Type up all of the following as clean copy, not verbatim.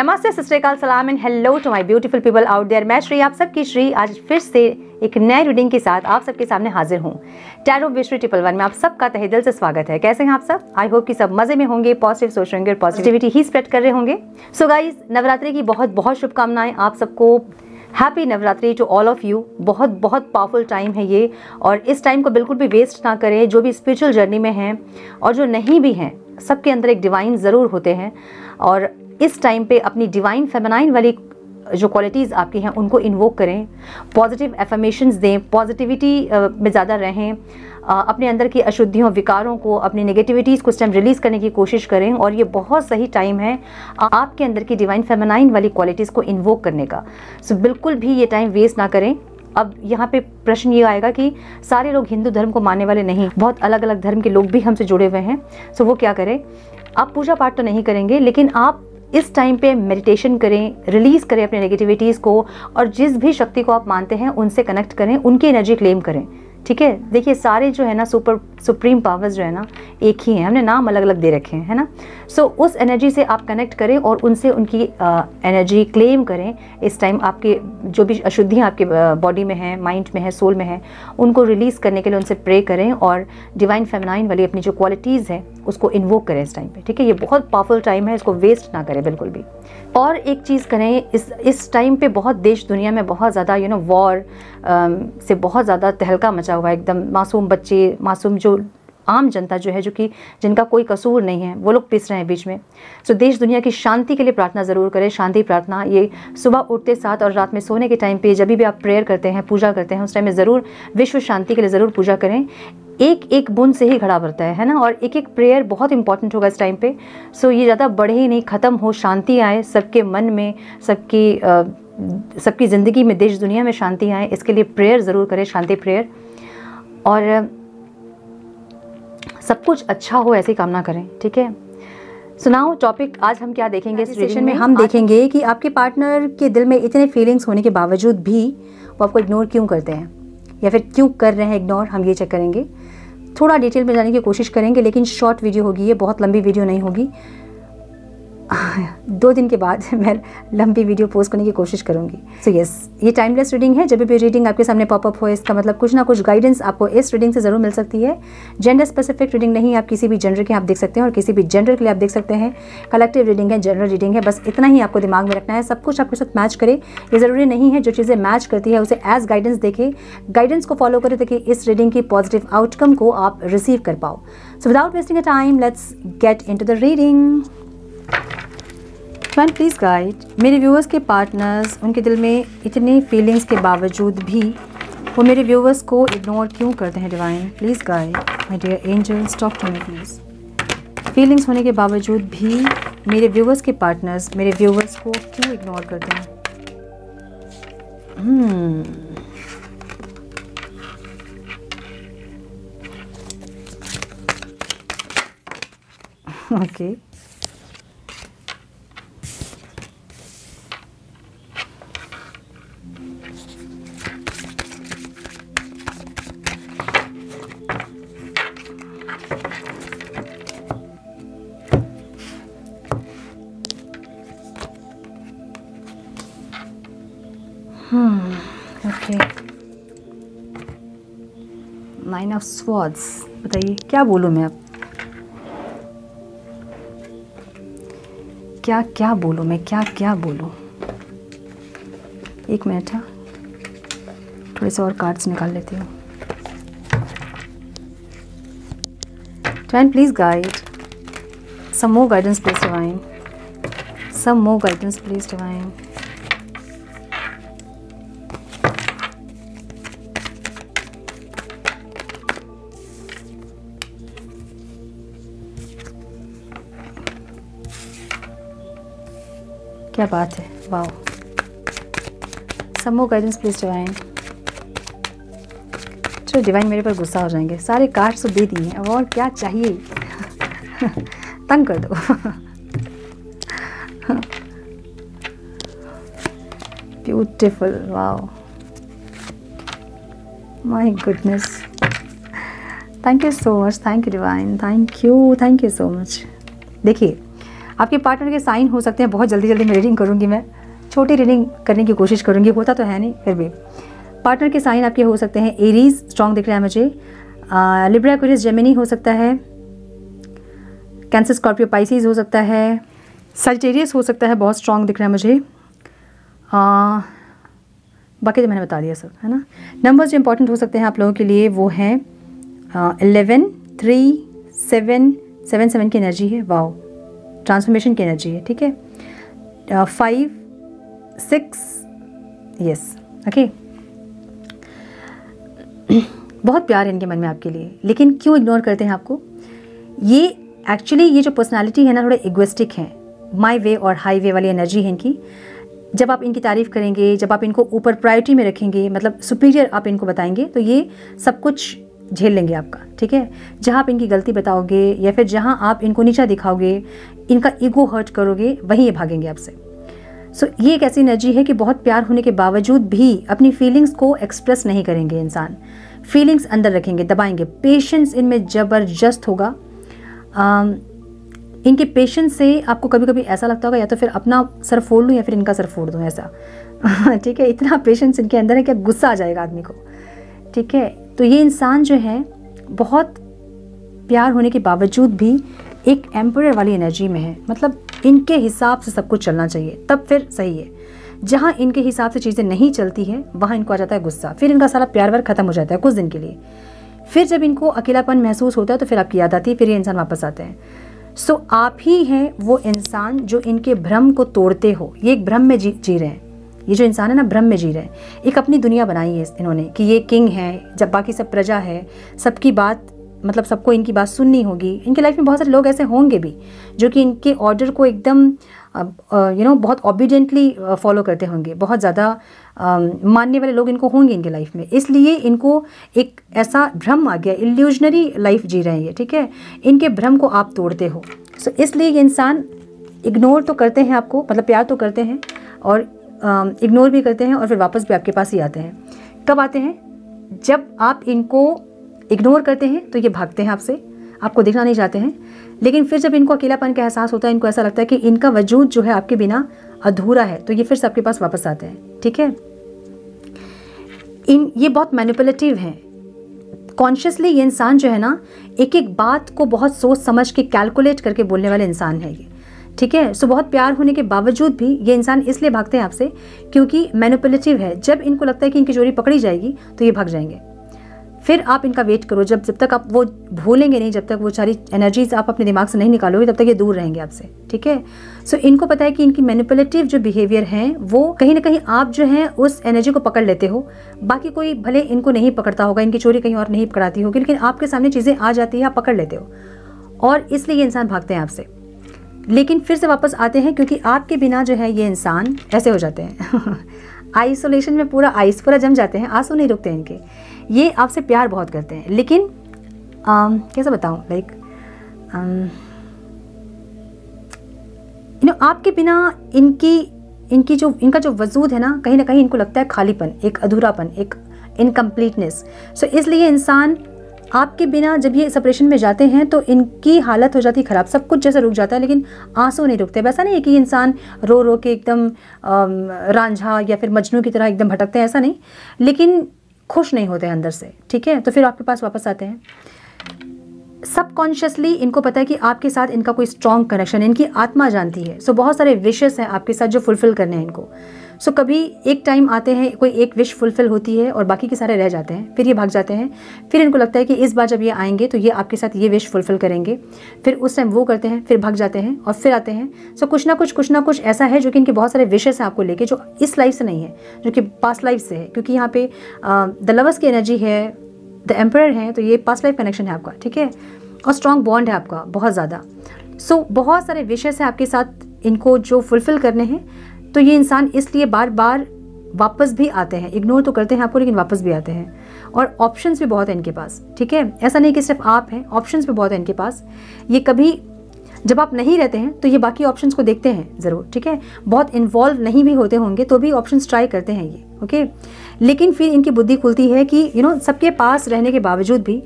नमस्ते, सत श्री अकाल, सलाम and hello to my beautiful people out there. मैं श्री, आप सबकी श्री, आज फिर से एक नए रीडिंग के साथ आप सबके सामने हाजिर हूँ। टैरो विश 111 में आप सबका तहे दिल से स्वागत है। कैसे हैं आप सब? आई होप कि सब मजे में होंगे, पॉजिटिव सोच रहे होंगे और पॉजिटिविटी ही स्प्रेड कर रहे होंगे। सो गाइज, नवरात्रि की बहुत बहुत शुभकामनाएं आप सबको। Happy Navratri to all of you. बहुत बहुत पावरफुल टाइम है ये, और इस टाइम को बिल्कुल भी वेस्ट ना करें। जो भी स्पिरिचुअल जर्नी में हैं और जो नहीं भी हैं, सबके अंदर एक डिवाइन ज़रूर होते हैं, और इस टाइम पे अपनी डिवाइन फेमिनाइन वाली जो क्वालिटीज़ आपकी हैं उनको इन्वोक करें। पॉजिटिव एफर्मेशंस दें, पॉजिटिविटी में ज़्यादा रहें। अपने अंदर की अशुद्धियों, विकारों को, अपनी नेगेटिविटीज़ को इस टाइम रिलीज़ करने की कोशिश करें, और ये बहुत सही टाइम है आपके अंदर की डिवाइन फेमिनाइन वाली क्वालिटीज़ को इन्वोक करने का। सो बिल्कुल भी ये टाइम वेस्ट ना करें। अब यहाँ पे प्रश्न ये आएगा कि सारे लोग हिंदू धर्म को मानने वाले नहीं, बहुत अलग अलग धर्म के लोग भी हमसे जुड़े हुए हैं। सो वो क्या करें? आप पूजा पाठ तो नहीं करेंगे, लेकिन आप इस टाइम पे मेडिटेशन करें, रिलीज़ करें अपने नेगेटिविटीज़ को, और जिस भी शक्ति को आप मानते हैं उनसे कनेक्ट करें, उनकी एनर्जी क्लेम करें। ठीक है? देखिए, सारे जो है ना सुप्रीम पावर्स जो है ना एक ही हैं, हमने नाम अलग अलग दे रखे हैं, है ना। सो उस एनर्जी से आप कनेक्ट करें और उनसे उनकी एनर्जी क्लेम करें। इस टाइम आपके जो भी अशुद्धियाँ आपके बॉडी में हैं, माइंड में है, सोल में है, उनको रिलीज़ करने के लिए उनसे प्रे करें, और डिवाइन फेमिनाइन वाली अपनी जो क्वालिटीज़ है उसको इन्वोक करें इस टाइम पे। ठीक है? ये बहुत पावरफुल टाइम है, इसको वेस्ट ना करें बिल्कुल भी। और एक चीज़ करें, इस टाइम पे बहुत देश दुनिया में बहुत ज़्यादा वॉर से बहुत ज़्यादा तहलका मचा हुआ है। एकदम मासूम बच्चे, मासूम जो आम जनता जो है, जो कि जिनका कोई कसूर नहीं है, वो लोग पिस रहे हैं बीच में। सो देश दुनिया की शांति के लिए प्रार्थना ज़रूर करें। शांति प्रार्थना ये सुबह उठते साथ और रात में सोने के टाइम पे जब भी आप प्रेयर करते हैं, पूजा करते हैं, उस टाइम में ज़रूर विश्व शांति के लिए ज़रूर पूजा करें। एक एक बूंद से ही घड़ा भरता है ना, और एक एक प्रेयर बहुत इंपॉर्टेंट होगा इस टाइम पे। सो ये ज़्यादा बढ़े ही नहीं, ख़त्म हो, शांति आए सबके मन में, सबकी ज़िंदगी में, देश दुनिया में शांति आए, इसके लिए प्रेयर ज़रूर करें, शांति प्रेयर। और सब कुछ अच्छा हो, ऐसी कामना करें। ठीक है? सुनाओ टॉपिक आज हम क्या देखेंगे इस सेशन में? हम देखेंगे कि आपके पार्टनर के दिल में इतने फीलिंग्स होने के बावजूद भी वो आपको इग्नोर क्यों करते हैं, या फिर क्यों कर रहे हैं इग्नोर, हम ये चेक करेंगे। थोड़ा डिटेल में जाने की कोशिश करेंगे, लेकिन शॉर्ट वीडियो होगी, ये बहुत लंबी वीडियो नहीं होगी। 2 दिन के बाद मैं लंबी वीडियो पोस्ट करने की कोशिश करूंगी। सो यस, ये टाइमलेस रीडिंग है। जब भी रीडिंग आपके सामने पॉपअप हो, इसका मतलब कुछ ना कुछ गाइडेंस आपको इस रीडिंग से ज़रूर मिल सकती है। जेंडर स्पेसिफिक रीडिंग नहीं, आप किसी भी जेंडर के आप देख सकते हैं, और किसी भी जेंडर के लिए आप देख सकते हैं। कलेक्टिव रीडिंग है, जनरल रीडिंग है, बस इतना ही आपको दिमाग में रखना है। सब कुछ आपके साथ मैच करे, ये ज़रूरी नहीं है। जो चीज़ें मैच करती है उसे एज गाइडेंस देखें, गाइडेंस को फॉलो करें, ताकि इस रीडिंग की पॉजिटिव आउटकम को आप रिसीव कर पाओ। So without wasting a time, let's get into the reading. Divine please guide मेरे व्यूअर्स के पार्टनर्स, उनके दिल में इतने फीलिंग्स के बावजूद भी वो मेरे व्यूअर्स को इग्नोर क्यों करते हैं। Divine please guide my dear angels, talk to me please. Feelings होने के बावजूद भी मेरे व्यूअर्स के पार्टनर्स मेरे व्यूअर्स को क्यों इग्नोर करते हैं? Okay, okay, 9 of swords. बताइए क्या बोलूँ मैं अब, क्या बोलूँ मैं, क्या बोलूँ? 1 मिनट, हाँ, थोड़े से और कार्ड्स निकाल लेती हूँ। Divine please guide some more guidance please divine, some more guidance please divine. क्या बात है, wow, some more guidance please divine. चलो डिवाइन मेरे पर गुस्सा हो जाएंगे, सारे कार्ड्स तो दे दिए, अब और क्या चाहिए? तंग कर दो। Beautiful, wow, my goodness, thank you so much, thank you divine, thank you so much. देखिए, आपके पार्टनर के साइन हो सकते हैं, बहुत जल्दी जल्दी मैं रीडिंग करूँगी, मैं छोटी रीडिंग करने की कोशिश करूँगी, होता तो है नहीं फिर भी। पार्टनर के साइन आपके हो सकते हैं एरीज, स्ट्रॉन्ग दिख रहा है मुझे, लिब्रा, एक्वेरियस, जेमिनी हो सकता है, कैंसर, स्कॉर्पियो, पाइसिस हो सकता है, सजिटेरियस हो सकता है, बहुत स्ट्रॉन्ग दिख रहा है मुझे। बाकी तो मैंने बता दिया सब, है ना। नंबर्स जो इंपॉर्टेंट हो सकते हैं आप लोगों के लिए वो हैं 11, 3, 7, 7 की एनर्जी है, वाओ, ट्रांसफॉर्मेशन की एनर्जी है, ठीक है। 5, 6, यस, ओके। बहुत प्यार है इनके मन में आपके लिए, लेकिन क्यों इग्नोर करते हैं आपको? ये एक्चुअली ये जो पर्सनालिटी है ना, थोड़े इगोइस्टिक हैं, माई वे और हाई वे वाली एनर्जी है इनकी। जब आप इनकी तारीफ़ करेंगे, जब आप इनको ऊपर प्रायोरिटी में रखेंगे, मतलब सुपीरियर आप इनको बताएंगे, तो ये सब कुछ झेल लेंगे आपका, ठीक है। जहाँ आप इनकी गलती बताओगे या फिर जहाँ आप इनको नीचा दिखाओगे, इनका ईगो हर्ट करोगे, वहीं ये भागेंगे आपसे। सो ये एक ऐसी एनर्जी है कि बहुत प्यार होने के बावजूद भी अपनी फीलिंग्स को एक्सप्रेस नहीं करेंगे इंसान, फीलिंग्स अंदर रखेंगे, दबाएंगे। पेशेंस इनमें ज़बरदस्त होगा। इनके पेशेंस से आपको कभी कभी ऐसा लगता होगा या तो फिर अपना सर फोड़ लूँ या फिर इनका सर फोड़ दूँ, ऐसा ठीक है। इतना पेशेंस इनके अंदर है कि गुस्सा आ जाएगा आदमी को, ठीक है। तो ये इंसान जो है बहुत प्यार होने के बावजूद भी एक एम्परर वाली एनर्जी में है, मतलब इनके हिसाब से सब कुछ चलना चाहिए तब फिर सही है। जहाँ इनके हिसाब से चीज़ें नहीं चलती हैं वहाँ इनको आ जाता है गुस्सा, फिर इनका सारा प्यार वार खत्म हो जाता है कुछ दिन के लिए। फिर जब इनको अकेलापन महसूस होता है तो फिर आपकी याद आती है, फिर ये इंसान वापस आते हैं। सो आप ही हैं वो इंसान जो इनके भ्रम को तोड़ते हो। ये एक भ्रम में जी रहे हैं, ये जो इंसान है ना भ्रम में जी रहे हैं। एक अपनी दुनिया बनाई है इन्होंने कि ये किंग है, जब बाकी सब प्रजा है, सबकी बात, मतलब सबको इनकी बात सुननी होगी। इनके लाइफ में बहुत सारे लोग ऐसे होंगे भी जो कि इनके ऑर्डर को एकदम बहुत ओबीडियंटली फॉलो करते होंगे, बहुत ज़्यादा मानने वाले लोग इनको होंगे इनके लाइफ में। इसलिए इनको एक ऐसा भ्रम आ गया, इल्यूजनरी लाइफ जी रहे हैं ये, ठीक है। इनके भ्रम को आप तोड़ते हो। सो इसलिए ये इंसान इग्नोर तो करते हैं आपको, मतलब प्यार तो करते हैं और इग्नोर भी करते हैं और फिर वापस भी आपके पास ही आते हैं। कब आते हैं? जब आप इनको इग्नोर करते हैं तो ये भागते हैं आपसे, आपको देखना नहीं चाहते हैं। लेकिन फिर जब इनको अकेलापन का एहसास होता है, इनको ऐसा लगता है कि इनका वजूद जो है आपके बिना अधूरा है, तो ये फिर से आपके पास वापस आते हैं, ठीक है। ये बहुत मैनिपुलेटिव हैं। कॉन्शियसली ये इंसान जो है ना, एक एक बात को बहुत सोच समझ के कैलकुलेट करके बोलने वाले इंसान है ये, ठीक है। सो बहुत प्यार होने के बावजूद भी ये इंसान इसलिए भागते हैं आपसे क्योंकि मैनिपुलेटिव है। जब इनको लगता है कि इनकी चोरी पकड़ी जाएगी तो ये भाग जाएंगे। फिर आप इनका वेट करो, जब तक आप वो भूलेंगे नहीं, जब तक वो सारी एनर्जीज आप अपने दिमाग से नहीं निकालोगे, तब तक ये दूर रहेंगे आपसे, ठीक है। सो इनको पता है कि इनकी मैनिपुलेटिव जो बिहेवियर हैं वो कहीं ना कहीं आप जो हैं उस एनर्जी को पकड़ लेते हो। बाकी कोई भले इनको नहीं पकड़ता होगा, इनकी चोरी कहीं और नहीं पकड़ाती होगी, लेकिन आपके सामने चीज़ें आ जाती है, आप पकड़ लेते हो और इसलिए ये इंसान भागते हैं आपसे। लेकिन फिर से वापस आते हैं क्योंकि आपके बिना जो है ये इंसान ऐसे हो जाते हैं आइसोलेशन में पूरा आइस पूरा जम जाते हैं, आंसू नहीं रुकते इनके। ये आपसे प्यार बहुत करते हैं, लेकिन कैसे बताऊं, लाइक आपके बिना इनका जो वजूद है ना कहीं इनको लगता है खालीपन, एक अधूरापन, एक इनकम्प्लीटनेस। सो इसलिए इंसान आपके बिना जब ये सेपरेशन में जाते हैं तो इनकी हालत हो जाती है ख़राब, सब कुछ जैसे रुक जाता है लेकिन आंसू नहीं रुकते। वैसा नहीं है कि इंसान रो रो के एकदम रांझा या फिर मजनू की तरह एकदम भटकते हैं, ऐसा नहीं, लेकिन खुश नहीं होते अंदर से, ठीक है। तो फिर आपके पास वापस आते हैं। सबकॉन्शियसली इनको पता है कि आपके साथ इनका कोई स्ट्रॉन्ग कनेक्शन है, इनकी आत्मा जानती है। सो बहुत सारे विशेस हैं आपके साथ जो फुलफिल करने हैं इनको। सो कभी एक टाइम आते हैं, कोई एक विश फुलफिल होती है और बाकी के सारे रह जाते हैं, फिर ये भाग जाते हैं। फिर इनको लगता है कि इस बार जब ये आएंगे तो ये आपके साथ ये विश फुलफिल करेंगे, फिर उस टाइम वो करते हैं, फिर भाग जाते हैं और फिर आते हैं। सो कुछ ना कुछ ऐसा है जो कि इनके बहुत सारे विशेस हैं आपको लेके, जो इस लाइफ से नहीं है, जो कि पास्ट लाइफ से है। क्योंकि यहाँ पे द लवर्स की एनर्जी है, द एम्परर है, तो ये पास्ट लाइफ कनेक्शन है आपका, ठीक है। और स्ट्रॉन्ग बॉन्ड है आपका बहुत ज़्यादा। सो बहुत सारे विशेस हैं आपके साथ, इनको जो फुलफिल करने हैं। तो ये इंसान इसलिए बार बार वापस भी आते हैं, इग्नोर तो करते हैं आपको लेकिन वापस भी आते हैं। और ऑप्शंस भी बहुत है इनके पास, ठीक है। ऐसा नहीं कि सिर्फ आप हैं, ऑप्शंस भी बहुत है इनके पास। ये कभी जब आप नहीं रहते हैं तो ये बाकी ऑप्शंस को देखते हैं ज़रूर, ठीक है। बहुत इन्वॉल्व नहीं भी होते होंगे तो भी ऑप्शंस ट्राई करते हैं ये, ओके। लेकिन फिर इनकी बुद्धि खुलती है कि सबके पास रहने के बावजूद भी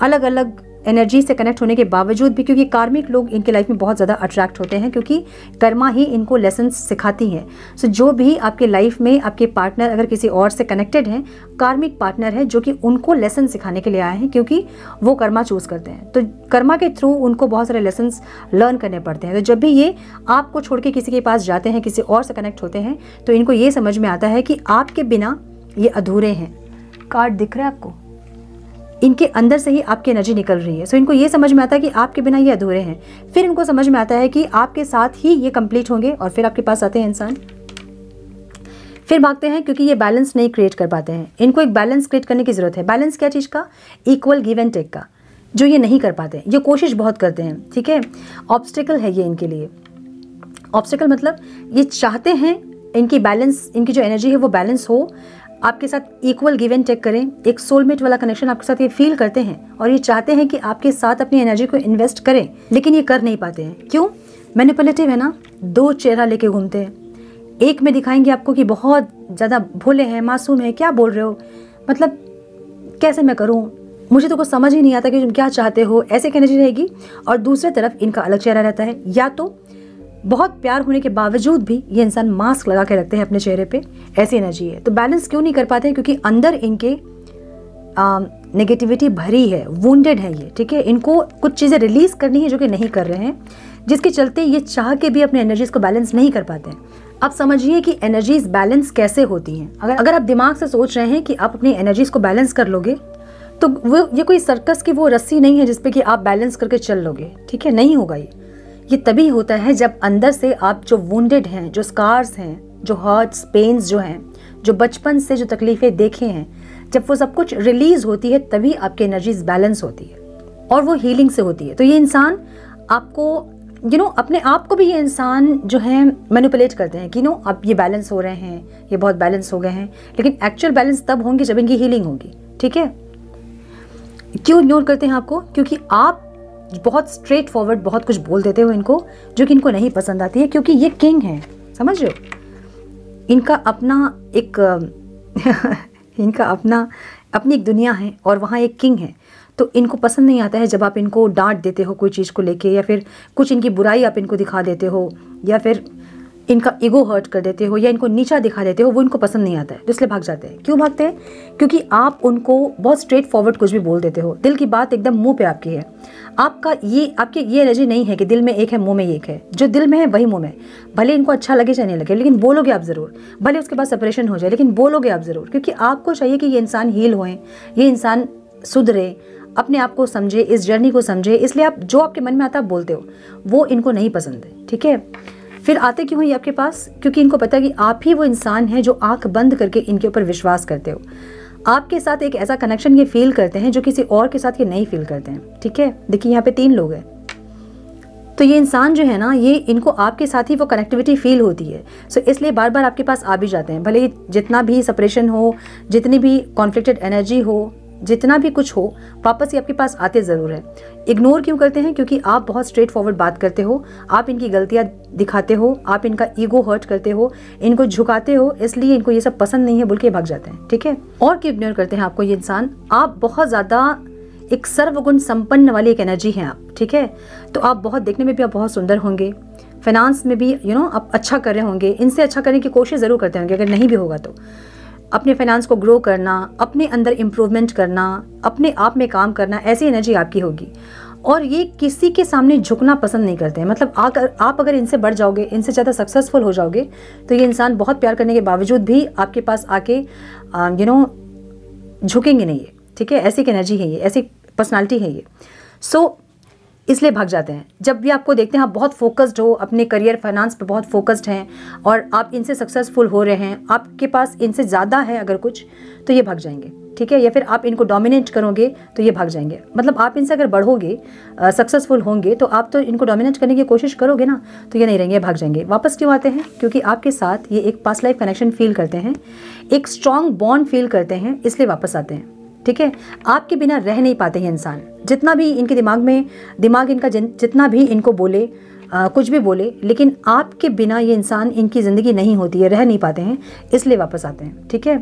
अलग अलग एनर्जी से कनेक्ट होने के बावजूद भी, क्योंकि कार्मिक लोग इनके लाइफ में बहुत ज़्यादा अट्रैक्ट होते हैं, क्योंकि कर्मा ही इनको लेसन्स सिखाती हैं। सो जो भी आपके लाइफ में आपके पार्टनर अगर किसी और से कनेक्टेड हैं, कार्मिक पार्टनर है जो कि उनको लेसन सिखाने के लिए आए हैं, क्योंकि वो कर्मा चूज़ करते हैं, तो कर्मा के थ्रू उनको बहुत सारे लेसन्स लर्न करने पड़ते हैं। तो जब भी ये आपको छोड़ के किसी के पास जाते हैं, किसी और से कनेक्ट होते हैं, तो इनको ये समझ में आता है कि आपके बिना ये अधूरे हैं। कार्ड दिख रहा है आपको, इनके अंदर से ही आपकी एनर्जी निकल रही है। सो इनको ये समझ में आता है कि आपके बिना ये अधूरे हैं। फिर इनको समझ में आता है कि आपके साथ ही ये कंप्लीट होंगे, और फिर आपके पास आते हैं इंसान, फिर भागते हैं, क्योंकि ये बैलेंस नहीं क्रिएट कर पाते हैं। इनको एक बैलेंस क्रिएट करने की ज़रूरत है। बैलेंस क्या चीज़ का? इक्वल गिव एंड टेक का, जो ये नहीं कर पाते हैं। ये कोशिश बहुत करते हैं, ठीक है, ऑब्स्टिकल है ये इनके लिए। ऑब्स्टिकल मतलब ये चाहते हैं इनकी बैलेंस, इनकी जो एनर्जी है वो बैलेंस हो, आपके साथ इक्वल गिव एंड टेक करें, एक सोलमेट वाला कनेक्शन आपके साथ ये फील करते हैं, और ये चाहते हैं कि आपके साथ अपनी एनर्जी को इन्वेस्ट करें, लेकिन ये कर नहीं पाते हैं। क्यों? मैनिपुलेटिव है ना, दो चेहरा लेके घूमते हैं। एक में दिखाएंगे आपको कि बहुत ज़्यादा भोले हैं, मासूम है, क्या बोल रहे हो, मतलब कैसे मैं करूँ, मुझे तो कुछ समझ ही नहीं आता कि तुम क्या चाहते हो, ऐसे एक एनर्जी रहेगी। और दूसरी तरफ इनका अलग चेहरा रहता है, या तो बहुत प्यार होने के बावजूद भी ये इंसान मास्क लगा के रखते हैं अपने चेहरे पे, ऐसी एनर्जी है। तो बैलेंस क्यों नहीं कर पाते हैं? क्योंकि अंदर इनके नेगेटिविटी भरी है, वुंडेड है ये, ठीक है। इनको कुछ चीज़ें रिलीज करनी है जो कि नहीं कर रहे हैं, जिसके चलते ये चाह के भी अपने एनर्जीज को बैलेंस नहीं कर पाते हैं। अब समझिए कि एनर्जीज बैलेंस कैसे होती हैं। अगर आप दिमाग से सोच रहे हैं कि आप अपनी एनर्जीज को बैलेंस कर लोगे, तो वो ये कोई सर्कस की वो रस्सी नहीं है जिसपे कि आप बैलेंस करके चल लोगे, ठीक है, नहीं होगा। ये तभी होता है जब अंदर से आप जो वुंडेड हैं, जो स्कार्स हैं, जो हर्ट्स, पेन्स जो हैं, जो बचपन से जो तकलीफ़ें देखे हैं, जब वो सब कुछ रिलीज होती है, तभी आपकी एनर्जीज बैलेंस होती है, और वो हीलिंग से होती है। तो ये इंसान आपको अपने आप को भी ये इंसान जो है मैनिपुलेट करते हैं कि अब ये बैलेंस हो रहे हैं, ये बहुत बैलेंस हो गए हैं, लेकिन एक्चुअल बैलेंस तब होंगे जब इनकी हीलिंग होगी, ठीक है। क्यों इग्नोर करते हैं आपको? क्योंकि आप बहुत स्ट्रेट फॉरवर्ड बहुत कुछ बोल देते हो इनको, जो कि इनको नहीं पसंद आती है, क्योंकि ये किंग है, समझ रहे हो। इनका अपना एक इनका अपनी एक दुनिया है, और वहाँ एक किंग है। तो इनको पसंद नहीं आता है जब आप इनको डांट देते हो कोई चीज़ को लेके, या फिर कुछ इनकी बुराई आप इनको दिखा देते हो, या फिर इनका ईगो हर्ट कर देते हो, या इनको नीचा दिखा देते हो। वो इनको पसंद नहीं आता है, तो इसलिए भाग जाते हैं। क्यों भागते हैं? क्योंकि आप उनको बहुत स्ट्रेट फॉरवर्ड कुछ भी बोल देते हो, दिल की बात एकदम मुंह पे आपकी है। आपकी ये एनर्जी नहीं है कि दिल में एक है, मुंह में एक है। जो दिल में है वही मुंह में, भले इनको अच्छा लगे चाहे नहीं लगे, लेकिन बोलोगे आप ज़रूर। भले उसके बाद सेपरेशन हो जाए, लेकिन बोलोगे आप ज़रूर, क्योंकि आपको चाहिए कि ये इंसान हील होए, ये इंसान सुधरे, अपने आप को समझे, इस जर्नी को समझे। इसलिए आप जो आपके मन में आता है आप बोलते हो, वो इनको नहीं पसंद है, ठीक है। फिर आते क्यों हैं ये आपके पास? क्योंकि इनको पता है कि आप ही वो इंसान हैं जो आंख बंद करके इनके ऊपर विश्वास करते हो। आपके साथ एक ऐसा कनेक्शन ये फील करते हैं जो किसी और के साथ ये नहीं फील करते हैं, ठीक है। देखिए यहाँ पे 3 लोग हैं, तो ये इंसान जो है ना, ये इनको आपके साथ ही वो कनेक्टिविटी फील होती है। सो इसलिए बार बार आपके पास आ भी जाते हैं, भले जितना भी सेपरेशन हो, जितनी भी कॉन्फ्लिक्टेड एनर्जी हो, जितना भी कुछ हो, वापस ही आपके पास आते ज़रूर है। इग्नोर क्यों करते हैं? क्योंकि आप बहुत स्ट्रेट फॉरवर्ड बात करते हो, आप इनकी गलतियां दिखाते हो, आप इनका ईगो हर्ट करते हो, इनको झुकाते हो, इसलिए इनको ये सब पसंद नहीं है बोल के भाग जाते हैं, ठीक है। और क्यों इग्नोर करते हैं आपको ये इंसान? आप बहुत ज़्यादा एक सर्वगुण संपन्न वाली एक एनर्जी है आप, ठीक है। तो आप बहुत देखने में भी आप बहुत सुंदर होंगे, फाइनेंस में भी आप अच्छा कर रहे होंगे, इनसे अच्छा करने की कोशिश ज़रूर करते होंगे। अगर नहीं भी होगा तो अपने फाइनेंस को ग्रो करना, अपने अंदर इम्प्रूवमेंट करना, अपने आप में काम करना, ऐसी एनर्जी आपकी होगी। और ये किसी के सामने झुकना पसंद नहीं करते हैं। मतलब आप अगर इनसे बढ़ जाओगे, इनसे ज़्यादा सक्सेसफुल हो जाओगे, तो ये इंसान बहुत प्यार करने के बावजूद भी आपके पास आके झुकेंगे नहीं, है ठीक है। ऐसी एक एनर्जी है ये, ऐसी पर्सनालिटी है ये। सो इसलिए भाग जाते हैं। जब भी आपको देखते हैं आप बहुत फोकस्ड हो, अपने करियर फाइनेंस पे बहुत फोकस्ड हैं, और आप इनसे सक्सेसफुल हो रहे हैं, आपके पास इनसे ज़्यादा है अगर कुछ, तो ये भाग जाएंगे, ठीक है। या फिर आप इनको डोमिनेट करोगे तो ये भाग जाएंगे। मतलब आप इनसे अगर बढ़ोगे, सक्सेसफुल होंगे, तो आप तो इनको डोमिनेट करने की कोशिश करोगे ना, तो ये नहीं रहेंगे, भाग जाएंगे। वापस क्यों आते हैं? क्योंकि आपके साथ ये एक पास्ट लाइफ कनेक्शन फील करते हैं, एक स्ट्रॉन्ग बॉन्ड फील करते हैं, इसलिए वापस आते हैं, ठीक है। आपके बिना रह नहीं पाते हैं इंसान। जितना भी इनके दिमाग इनका जितना भी इनको बोले, कुछ भी बोले, लेकिन आपके बिना ये इंसान, इनकी ज़िंदगी नहीं होती है, रह नहीं पाते हैं, इसलिए वापस आते हैं, ठीक है।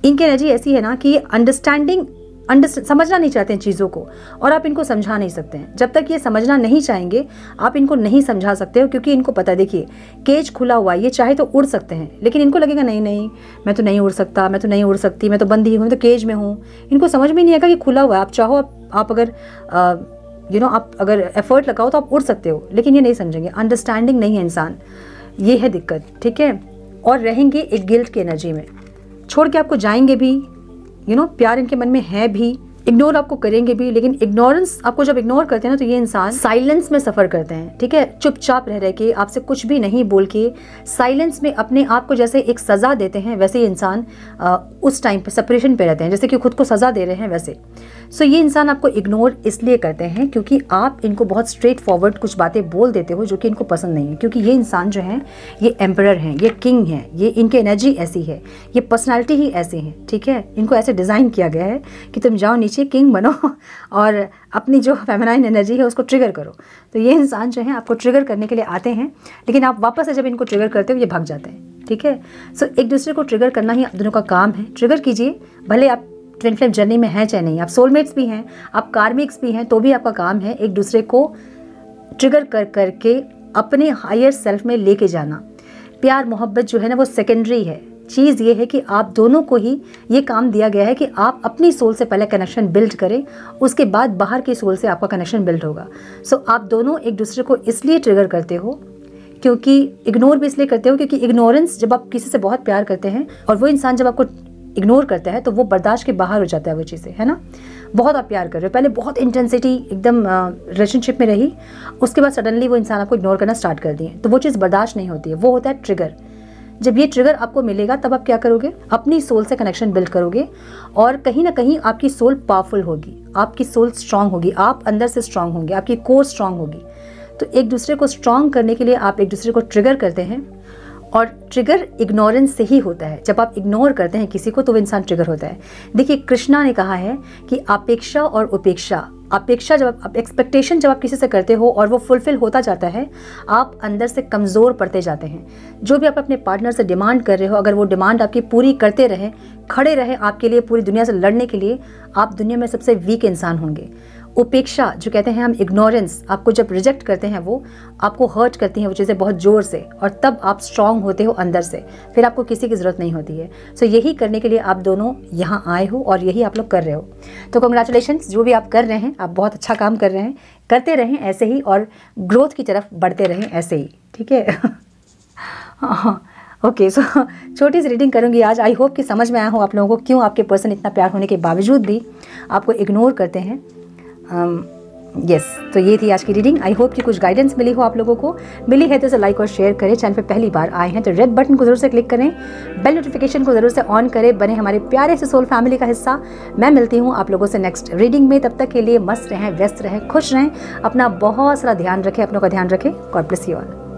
इनकी एनर्जी ऐसी है ना कि अंडरस्टैंडिंग समझना नहीं चाहते हैं चीज़ों को, और आप इनको समझा नहीं सकते हैं। जब तक ये समझना नहीं चाहेंगे आप इनको नहीं समझा सकते हो, क्योंकि इनको पता है, देखिए केज खुला हुआ है, ये चाहे तो उड़ सकते हैं, लेकिन इनको लगेगा नहीं नहीं मैं तो नहीं उड़ सकता, मैं तो नहीं उड़ सकती, मैं तो बंदी हूँ, मैं तो केज में हूँ। इनको समझ में नहीं आएगा कि खुला हुआ है, आप चाहो आप अगर आप अगर एफर्ट लगाओ तो आप उड़ सकते हो, लेकिन ये नहीं समझेंगे, अंडरस्टैंडिंग नहीं है इंसान, ये है दिक्कत, ठीक है। और रहेंगे एक गिल्ट की एनर्जी में, छोड़ के आपको जाएंगे भी, प्यार इनके मन में है भी, इग्नोर आपको करेंगे भी, लेकिन इग्नोरेंस, आपको जब इग्नोर करते हैं ना तो ये इंसान साइलेंस में सफ़र करते हैं, ठीक है। चुपचाप रह के आपसे कुछ भी नहीं बोल के साइलेंस में अपने आप को जैसे एक सज़ा देते हैं, वैसे ये इंसान उस टाइम पे सेपरेशन पे रहते हैं, जैसे कि खुद को सज़ा दे रहे हैं वैसे। सो ये इंसान आपको इग्नोर इसलिए करते हैं क्योंकि आप इनको बहुत स्ट्रेट फॉरवर्ड कुछ बातें बोल देते हो जो कि इनको पसंद नहीं है, क्योंकि ये इंसान जो है ये एम्परर हैं, ये किंग हैं, ये इनकी एनर्जी ऐसी है, ये पर्सनैलिटी ही ऐसी है, ठीक है। इनको ऐसे डिज़ाइन किया गया है कि तुम जाओ नीचे किंग बनो और अपनी जो फेमिनाइन एनर्जी है उसको ट्रिगर करो। तो ये इंसान जो है आपको ट्रिगर करने के लिए आते हैं, लेकिन आप वापस से जब इनको ट्रिगर करते हो ये भाग जाते हैं, ठीक है। सो एक दूसरे को ट्रिगर करना ही आप दोनों का काम है। ट्रिगर कीजिए, भले आप ट्विन फ्लेम जर्नी में हैं चाहे नहीं, आप सोलमेट्स भी हैं, आप कार्मिक्स भी हैं, तो भी आपका काम है एक दूसरे को ट्रिगर करके अपने हायर सेल्फ में लेके जाना। प्यार मोहब्बत जो है ना वो सेकेंडरी है, चीज़ ये है कि आप दोनों को ही ये काम दिया गया है कि आप अपनी सोल से पहले कनेक्शन बिल्ड करें, उसके बाद बाहर की सोल से आपका कनेक्शन बिल्ड होगा। सो आप दोनों एक दूसरे को इसलिए ट्रिगर करते हो, क्योंकि इग्नोर भी इसलिए करते हो क्योंकि इग्नोरेंस, जब आप किसी से बहुत प्यार करते हैं और वो इंसान जब आपको इग्नोर करता है तो वो बर्दाश्त के बाहर हो जाता है वो चीज़ें, है ना। बहुत आप प्यार कर रहे हो, पहले बहुत इंटेंसिटी एकदम रिलेशनशिप में रही, उसके बाद सडनली वो इंसान आपको इग्नोर करना स्टार्ट कर दिए, तो वो चीज़ बर्दाश्त नहीं होती है, वो होता है ट्रिगर। जब ये ट्रिगर आपको मिलेगा तब आप क्या करोगे, अपनी सोल से कनेक्शन बिल्ड करोगे, और कहीं ना कहीं आपकी सोल पावरफुल होगी, आपकी सोल स्ट्रांग होगी, आप अंदर से स्ट्रांग होंगे, आपकी कोर स्ट्रांग होगी। तो एक दूसरे को स्ट्रांग करने के लिए आप एक दूसरे को ट्रिगर करते हैं, और ट्रिगर इग्नोरेंस से ही होता है। जब आप इग्नोर करते हैं किसी को तो वो इंसान ट्रिगर होता है। देखिए कृष्णा ने कहा है कि अपेक्षा और उपेक्षा, अपेक्षा जब आप एक्सपेक्टेशन जब आप किसी से करते हो और वो फुलफिल होता जाता है, आप अंदर से कमज़ोर पड़ते जाते हैं। जो भी आप अपने पार्टनर से डिमांड कर रहे हो, अगर वो डिमांड आपकी पूरी करते रहे, खड़े रहे आपके लिए पूरी दुनिया से लड़ने के लिए, आप दुनिया में सबसे वीक इंसान होंगे। उपेक्षा जो कहते हैं हम, इग्नोरेंस, आपको जब रिजेक्ट करते हैं वो आपको हर्ट करती हैं वो चीज़ें बहुत ज़ोर से, और तब आप स्ट्रांग होते हो अंदर से, फिर आपको किसी की ज़रूरत नहीं होती है। सो यही करने के लिए आप दोनों यहाँ आए हो और यही आप लोग कर रहे हो। तो कंग्रेचुलेशंस, जो भी आप कर रहे हैं आप बहुत अच्छा काम कर रहे हैं, करते रहें ऐसे ही और ग्रोथ की तरफ बढ़ते रहें ऐसे ही, ठीक है। ओके, सो छोटी सी रीडिंग करूँगी आज। आई होप कि समझ में आया हो आप लोगों को क्यों आपके पर्सन इतना प्यार होने के बावजूद भी आपको इग्नोर करते हैं। यस, तो ये थी आज की रीडिंग। आई होप कि कुछ गाइडेंस मिली हो आप लोगों को। मिली है तो इसे लाइक और शेयर करें। चैनल पे पहली बार आए हैं तो रेड बटन को जरूर से क्लिक करें, बेल नोटिफिकेशन को जरूर से ऑन करें, बने हमारे प्यारे से सोल फैमिली का हिस्सा। मैं मिलती हूँ आप लोगों से नेक्स्ट रीडिंग में। तब तक के लिए मस्त रहें, व्यस्त रहें, खुश रहें, अपना बहुत सारा ध्यान रखें, अपनों का ध्यान रखें। God bless you all.